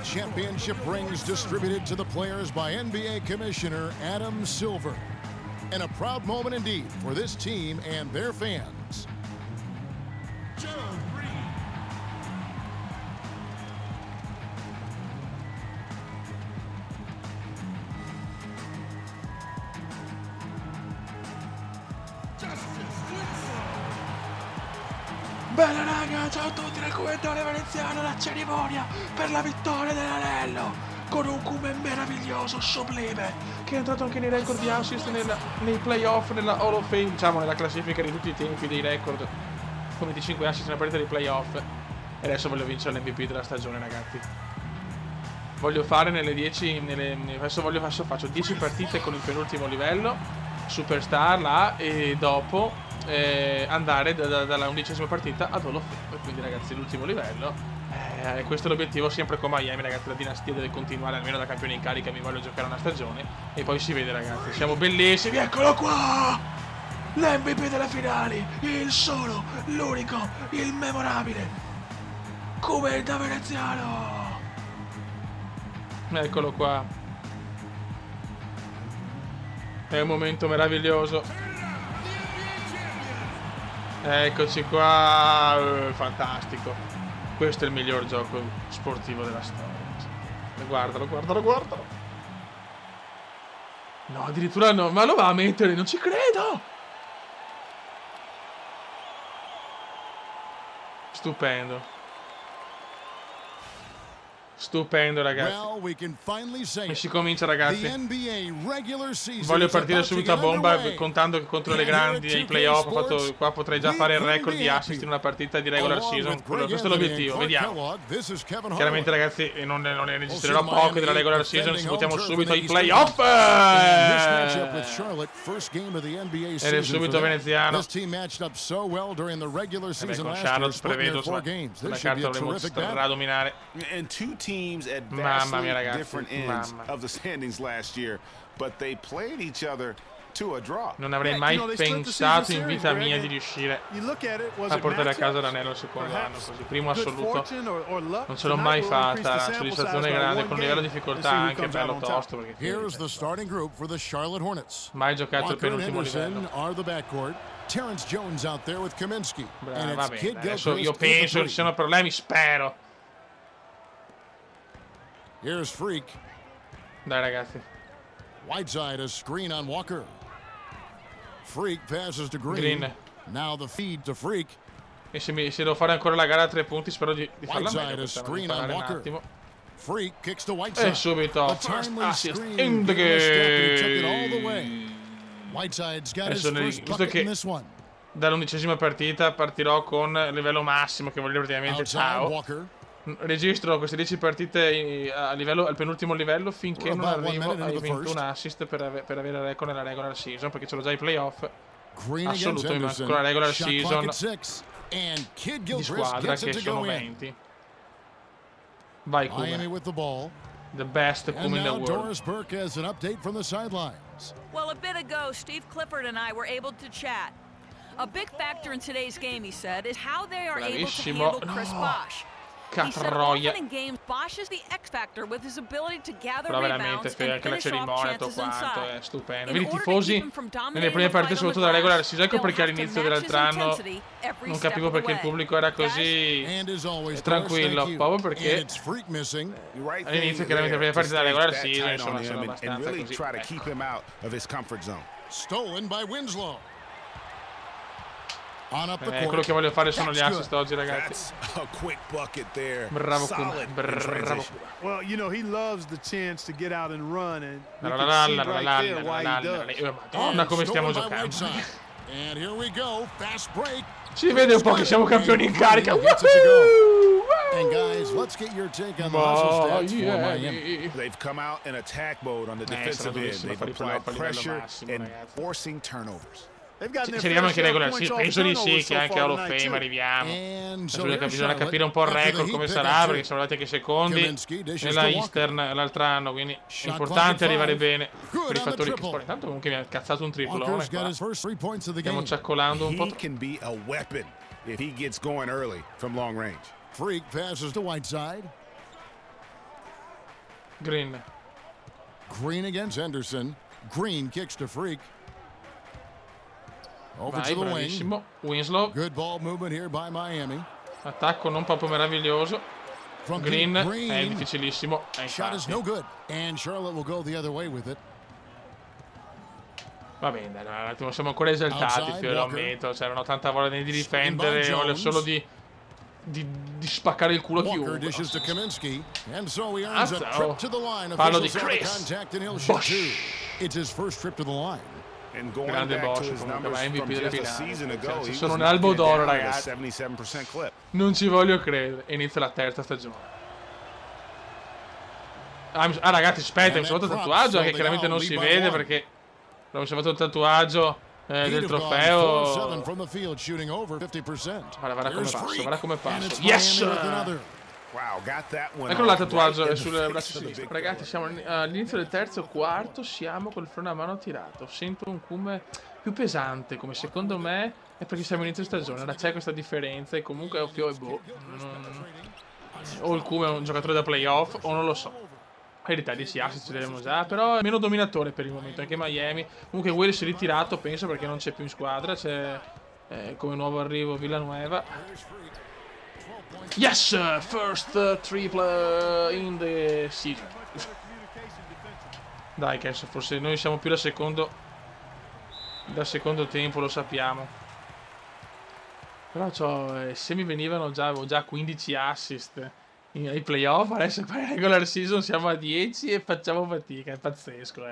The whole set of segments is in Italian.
championship rings distributed to the players by NBA Commissioner Adam Silver. And a proud moment indeed for this team and their fans. John Reed. Bella raga, ciao a tutti dal commentatore veneziano, la cerimonia per la vittoria dell'anello con un Kume meraviglioso, sublime, che è entrato anche nei record di assist nei playoff, nella Hall of Fame, diciamo nella classifica di tutti i tempi dei record, con 25 assist nella partita dei playoff. E adesso voglio vincere l'MVP della stagione, ragazzi. Voglio fare nelle 10, adesso faccio 10 partite con il penultimo livello, Superstar là, e dopo andare dalla 11ª partita ad Hall of Fame. Quindi ragazzi, l'ultimo livello, questo è l'obiettivo, sempre con Miami, ragazzi. La dinastia deve continuare, almeno da campione in carica mi voglio giocare una stagione e poi si vede, ragazzi. Siamo bellissimi, eccolo qua, l'MVP delle finali, il solo, l'unico, il memorabile Kume da veneziano, eccolo qua. È un momento meraviglioso. Eccoci qua, fantastico. Questo è il miglior gioco sportivo della storia. Guardalo, guardalo, guardalo. No, addirittura no, ma lo va a mettere, non ci credo. Stupendo. Stupendo, ragazzi. E si comincia, ragazzi. Voglio partire subito a bomba, contando che contro le grandi ai playoff qua potrei già fare il record di assist in una partita di regular season. Questo è l'obiettivo, vediamo. Chiaramente, ragazzi, non ne registrerò poche della regular season, ci buttiamo subito ai playoff. Ed è subito veneziano. Con Charlotte prevedo la carta dovremmo stradominare. Teams at Mamma mia, vastly ragazzi, different ends of the standings last year, but they played each other to a draw. Non avrei mai pensato in vita mia di riuscire a portare a casa l'anello al secondo anno così, primo assoluto. Non ce l'ho mai fatta, la soddisfazione è grande, con un livello di difficoltà anche bello tosto, perché mai giocato il penultimo livello. Terrence Jones out there with Kaminsky. Va bene, adesso io penso che ci siano problemi, spero. Here's Freak. Dai, ragazzi. Whiteside a screen on Walker. Freak passes to Green. Now the feed to Freak. E se devo fare ancora la gara a 3 punti, spero di farla meglio. Screen on Walker. Freak kicks to Whiteside. E subito first assist in the game. Whiteside's got his first bucket in this one. Dall'11ª partita partirò con livello massimo, che vuol dire praticamente ciao. Registro queste 10 partite al penultimo livello finché non arrivo ai 21 assist per avere il record nella regular season, perché ce l'ho già ai playoff assoluto, mi manca la regular season di squadra che sono 20. Vai Kume, the best Kume in the world. Doris Burke has an update from the sidelines. Well, a bit ago, Steve Clifford and I were able to chat. A big factor in today's game, he said, is how they are able to handle Chris Bosh. He said often in games, Bosh is the X factor with his ability to gather rebounds and anche la finish off cerimonia, chances quanto è inside. stupendo. Vedi i tifosi nelle prime partite, soprattutto della regular season, ecco perché all'inizio dell'altro anno non capivo perché il pubblico era così tranquillo, proprio perché all'inizio chiaramente le prime partite della regular season insomma sono abbastanza così. Stolen by Winslow. Quello che voglio fare sono gli assist oggi, ragazzi. Bravo Kume, bravo. Well, you know, he loves the chance to get out and run, and Madonna, come stiamo giocando. And here we go, fast break. Si vede un po' che siamo campioni in carica. And guys, let's get your take on the hustle stats for Miami. They've come out in attack mode on the defensive end. They've applied pressure and forcing turnovers. Ci arriviamo anche regular, sì, penso di sì, che anche Hall of Fame arriviamo. Bisogna capire un po' il record come sarà, perché siamo arrivati anche secondi nella Eastern l'altro anno, quindi è importante arrivare bene per i fattori che sport. Intanto comunque mi ha cazzato un triplone qua. Stiamo ciaccolando un po'. Freak passes to Whiteside. Green. Green against Henderson. Green kicks to Freak. Over Vai, to the wing. bravissimo. Winslow. Good ball movement here by Miami. Attacco non proprio meraviglioso. From Green deep, è difficilissimo. Shot is no good. And Charlotte will go the other way with it. Va bene, dai, un attimo, siamo ancora esaltati, lo ammetto. Cioè, non ho tanta voglia di difendere, voglio solo di spaccare il culo a chiunque. Fallo di Chris. Grande Bosch, comunque, ma MVP delle finali. Cioè, sono un albo d'oro, ragazzi. Non ci voglio credere. Inizia la terza stagione. Ragazzi, aspetta, mi sono fatto il tatuaggio, che chiaramente non si vede perché mi sono fatto il tatuaggio del trofeo. Guarda come passo. Yes! Eccolo là, tatuaggio sul braccio sinistro. Ragazzi, siamo all'inizio del terzo quarto, siamo col freno a mano tirato. Sento un cume più pesante, come secondo me è perché siamo all'inizio stagione. Ora c'è questa differenza e comunque o il cume è un giocatore da playoff o non lo so. In verità 10 assist ce l'abbiamo già, però è meno dominatore per il momento, anche Miami. Comunque Will si è ritirato, penso, perché non c'è più in squadra, c'è come nuovo arrivo Villanueva. Yes! First triple in the season. Dai, che forse noi siamo più da secondo tempo, lo sappiamo. Però se mi venivano avevo già 15 assist ai playoff, adesso qua in regular season siamo a 10 e facciamo fatica, è pazzesco,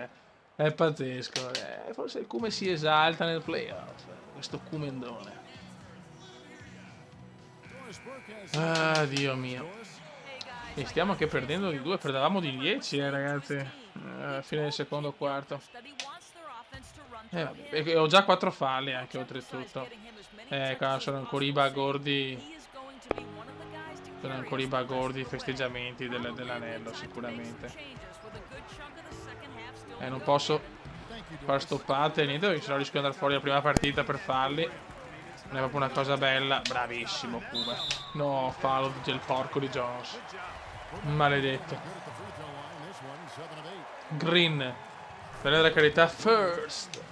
è pazzesco. Forse il Cume si esalta nel playoff, questo Cumendone. Ah, Dio mio. E stiamo anche perdendo di 2, perdevamo di 10, ragazzi, alla fine del secondo quarto. Vabbè, ho già 4 falli anche oltretutto. Sono ancora i bagordi. Sono ancora i bagordi festeggiamenti dell'anello, sicuramente. Non posso far stoppate, niente, perché sennò rischio di andare fuori la prima partita per falli. Non è proprio una cosa bella. Bravissimo, Cuba. No, fallo del porco di Jones. Maledetto. Green. Per la carità, first.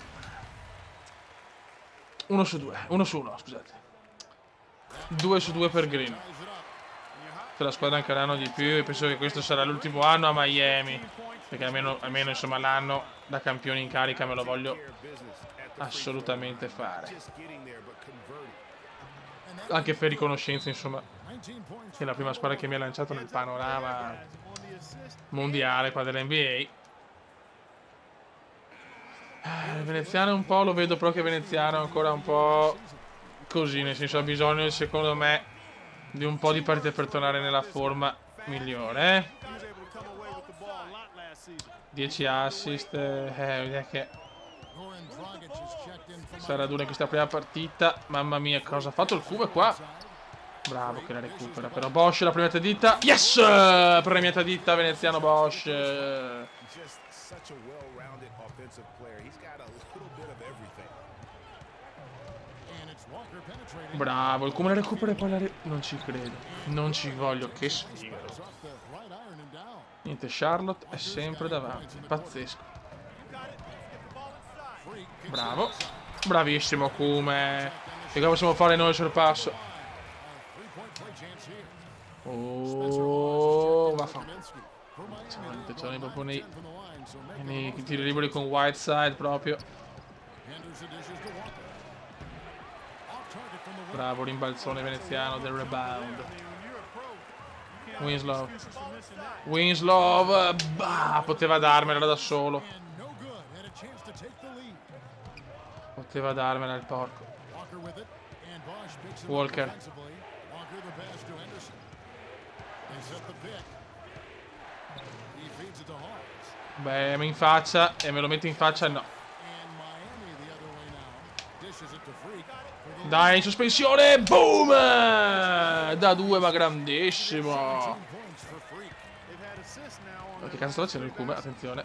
1 su 2. 1 su 1, scusate. 2 su 2 per Green. Se la squadra anche l'anno di più, e penso che questo sarà l'ultimo anno a Miami, perché almeno insomma l'anno da campione in carica me lo voglio assolutamente fare, anche per riconoscenza, insomma, che è la prima squadra che mi ha lanciato nel panorama mondiale qua dell'NBA. Il veneziano un po' lo vedo, però che veneziano è ancora un po' così, nel senso ha bisogno, secondo me, di un po' di partite per tornare nella forma migliore. 10 assist, che sarà dura in questa prima partita. Mamma mia, cosa ha fatto il Cuba qua? Bravo che la recupera, però Bosch la prima dita. Yes! Premiata dita veneziano Bosch. Bravo, il Cuba la recupera e poi non ci credo. Non ci voglio, che sfiga. Niente, Charlotte è sempre davanti. Pazzesco. Bravo. Bravissimo Cume. E cosa possiamo fare noi sul passo? Oh, vaffanculo. C'è proprio nei tiri liberi con Whiteside proprio. Bravo, rimbalzone veneziano del rebound. Winslow, bah, poteva darmela da solo. Poteva darmela il porco. Walker. Beh, in faccia, e me lo mette in faccia, no. Dai, in sospensione, boom! Da 2, ma grandissimo. Che cazzo sta facendo il Cuba? Attenzione.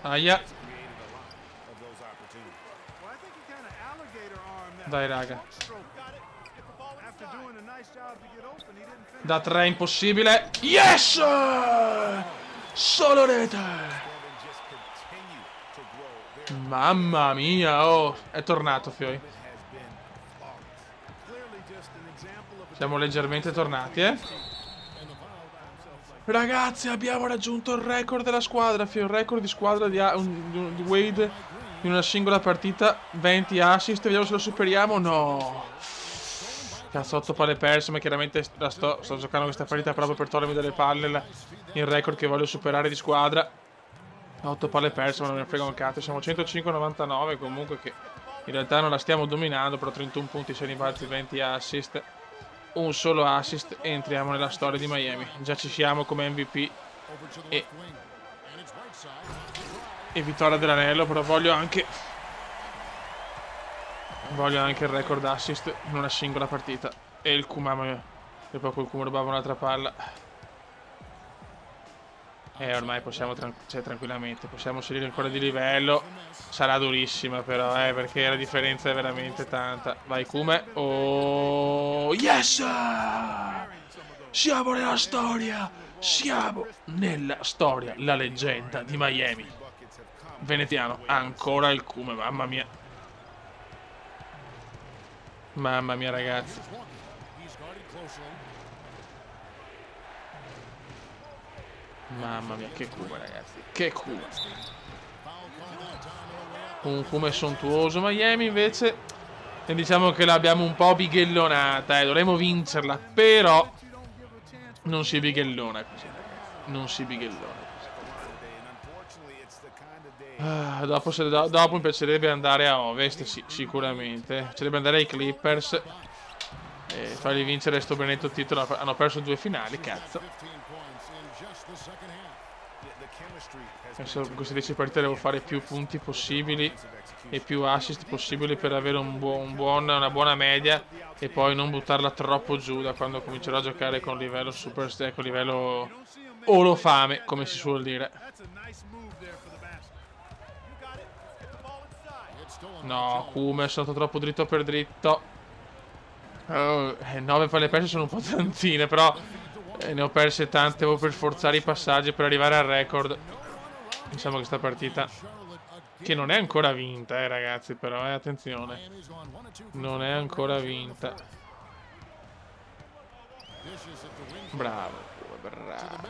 Aia. Dai, raga. Da 3 impossibile. Yes! Solo rete. Mamma mia, oh. È tornato, Fioi. Siamo leggermente tornati, Ragazzi, abbiamo raggiunto il record della squadra, Fioi. Il record di squadra di Wade in una singola partita. 20 assist. Vediamo se lo superiamo. No. Cazzo, 8 palle perse, ma chiaramente sto giocando questa partita proprio per togliermi dalle palle il record che voglio superare di squadra. 8 palle perse, ma non me ne frega un cazzo. Siamo 105-99 comunque, che in realtà non la stiamo dominando, però 31 punti, 6 rimbalzi, 20 assist. Un solo assist e entriamo nella storia di Miami. Già ci siamo come MVP e vittoria dell'anello, però voglio anche il record assist in una singola partita. E il Kumama, e poi quel Kuma rubava un'altra palla. E ormai possiamo tranquillamente possiamo salire ancora di livello. Sarà durissima però, perché la differenza è veramente tanta. Vai Kuma. Oh yes! Siamo nella storia. Siamo nella storia. La leggenda di Miami. Veneziano, ancora il Kuma, mamma mia. Mamma mia, ragazzi. Mamma mia, che Kuma, ragazzi. Che Kuma. Un Kuma sontuoso. Miami invece, diciamo che l'abbiamo un po' bighellonata, dovremmo vincerla, però non si bighellona così, ragazzi. Non si bighellona. Dopo mi piacerebbe andare a Ovest, sì, sicuramente. Mi piacerebbe andare ai Clippers e fargli vincere sto benedetto titolo. Hanno perso 2 finali, cazzo. Adesso in queste 10 partite devo fare più punti possibili e più assist possibili per avere una buona media e poi non buttarla troppo giù da quando comincerò a giocare con livello super, con livello olofame, come si suol dire. No, Kuma è stato troppo dritto per dritto. 9 palle perse sono un po' tantine, però ne ho perse tante proprio per forzare i passaggi per arrivare al record. Diciamo che sta partita, che non è ancora vinta, ragazzi, però attenzione, non è ancora vinta. Bravo, bravo.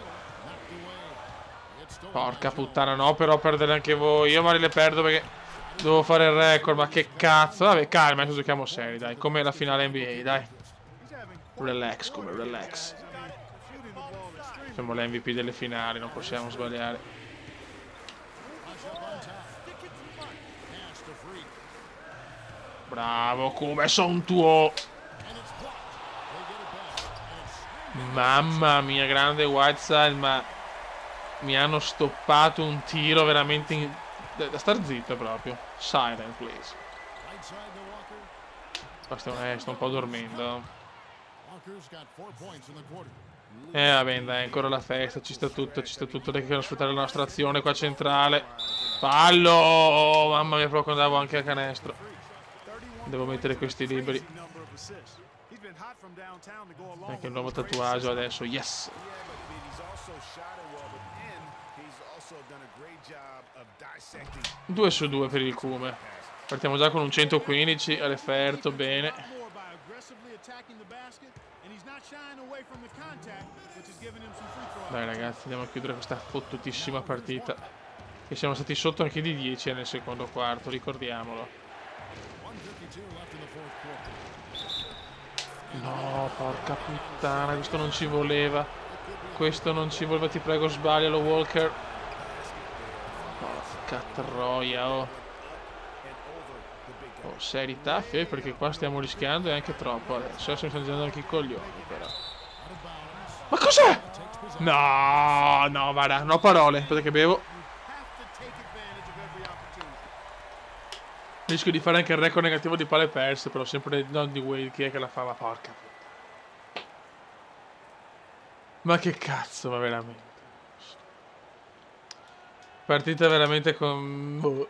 Porca puttana, no, però perdere anche voi. Io magari le perdo perché devo fare il record, ma che cazzo. Vabbè, calma, adesso giochiamo seri, dai, come la finale NBA, dai. Relax, come relax. Siamo l'MVP delle finali, non possiamo sbagliare. Bravo, come son tuo. Mamma mia, grande Whiteside, ma mi hanno stoppato un tiro veramente da star zitto proprio. Silent, please. Sto un po' dormendo. Vabbè, dai, ancora la festa, ci sta tutto, dai, che sfruttare la nostra azione qua centrale. Fallo! Oh, mamma mia, proprio andavo anche a canestro. Devo mettere questi libri. Anche il nuovo tatuaggio adesso, yes! 2 su 2 per il Kuma. Partiamo già con un 115 a referto, bene. Dai ragazzi, andiamo a chiudere questa fottutissima partita. E siamo stati sotto anche di 10 nel secondo quarto, ricordiamolo. No, porca puttana, questo non ci voleva. Questo non ci voleva, ti prego, sbaglialo, Walker. Porca troia, oh. Oh, serietà, perché qua stiamo rischiando e anche troppo adesso. Adesso mi stanno girando anche i coglioni, però. Ma cos'è? No, no, guarda, non ho parole. Aspetta che bevo. Rischio di fare anche il record negativo di palle perse, però sempre non di Wade. Chi è che la fa? Ma porca puttana. Ma che cazzo, ma veramente. Partita veramente con...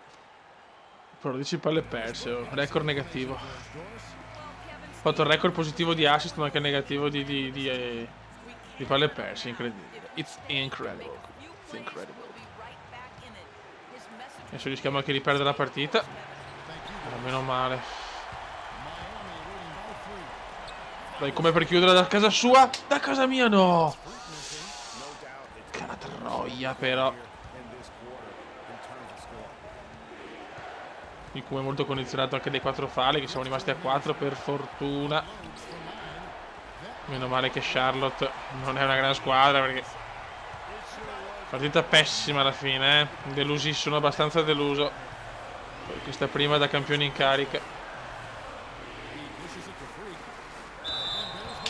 Però 10 palle perse, record negativo. Ho fatto il record positivo di assist, ma anche negativo di palle perse, incredibile. It's incredible. It's incredible. Adesso rischiamo anche di perdere la partita. Meno male. Dai, come per chiudere da casa sua. Da casa mia no. Catroia però. Il Kuma è molto condizionato anche dai 4 falli, che siamo rimasti a 4 per fortuna. Meno male che Charlotte non è una gran squadra, perché partita pessima alla fine, delusissimo, abbastanza deluso. Questa prima da campione in carica.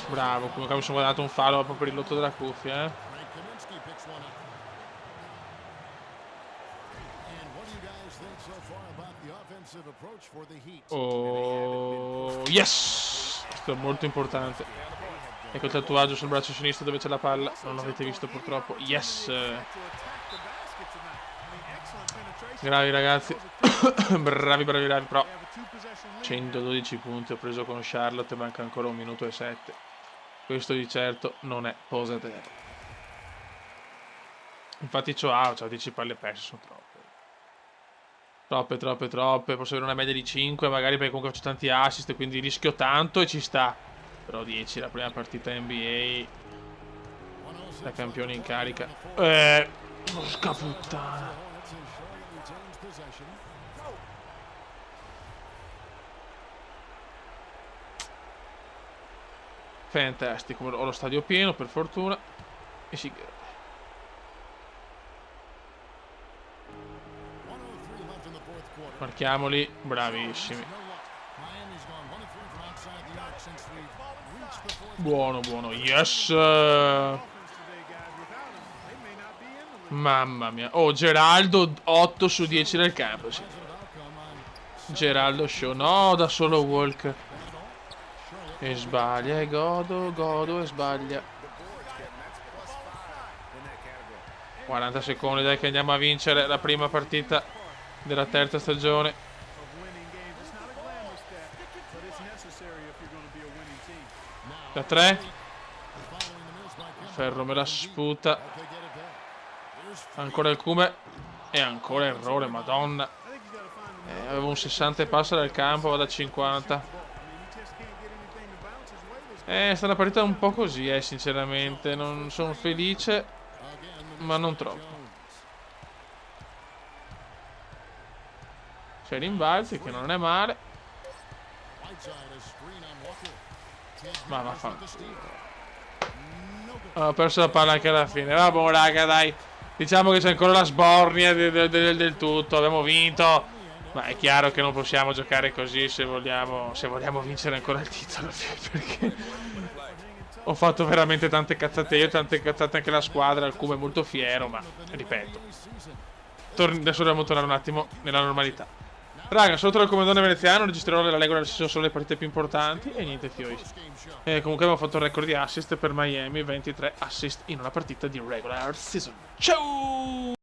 Bravo, come mi sono guardato un fallo proprio per il lotto della cuffia, Oh, yes! Questo è molto importante. Ecco il tatuaggio sul braccio sinistro dove c'è la palla. Non l'avete visto purtroppo. Yes! Bravi ragazzi. bravi. Però 112 punti ho preso con Charlotte. Manca ancora 1 minuto e 7. Questo di certo non è posate. Infatti c'ho 10 palle perse, sono troppe. Troppe. Posso avere una media di 5 magari, perché comunque faccio tanti assist, quindi rischio tanto e ci sta. Però 10 la prima partita NBA da campione in carica. Porca puttana. Fantastico. Ho lo stadio pieno per fortuna. E si chiude. Marchiamoli, bravissimi. Buono, yes. Mamma mia. Oh, Geraldo 8 su 10 nel campo, sì. Geraldo show. No, da solo walk. E sbaglia, e godo e sbaglia. 40 secondi, dai che andiamo a vincere la prima partita della terza stagione. Da 3. Ferro me la sputa. Ancora il Kuma. E ancora errore, madonna. Avevo un 60 e passa dal campo, vado a 50. È stata una partita un po' così, sinceramente. Non sono felice, ma non troppo. C'è Rimbalzi che non è male. Ma vaffanculo. Ho perso la palla anche alla fine. Vabbè raga, dai. Diciamo che c'è ancora la sbornia del tutto. Abbiamo vinto. Ma è chiaro che non possiamo giocare così se vogliamo vincere ancora il titolo. Perché ho fatto veramente tante cazzate io, tante cazzate anche la squadra. Il Kuma è molto fiero, ma ripeto, adesso dobbiamo tornare un attimo nella normalità. Raga, saluto dal comandone veneziano, registrerò nella regular season solo le partite più importanti e niente fiori. Comunque abbiamo fatto il record di assist per Miami, 23 assist in una partita di regular season. Ciao!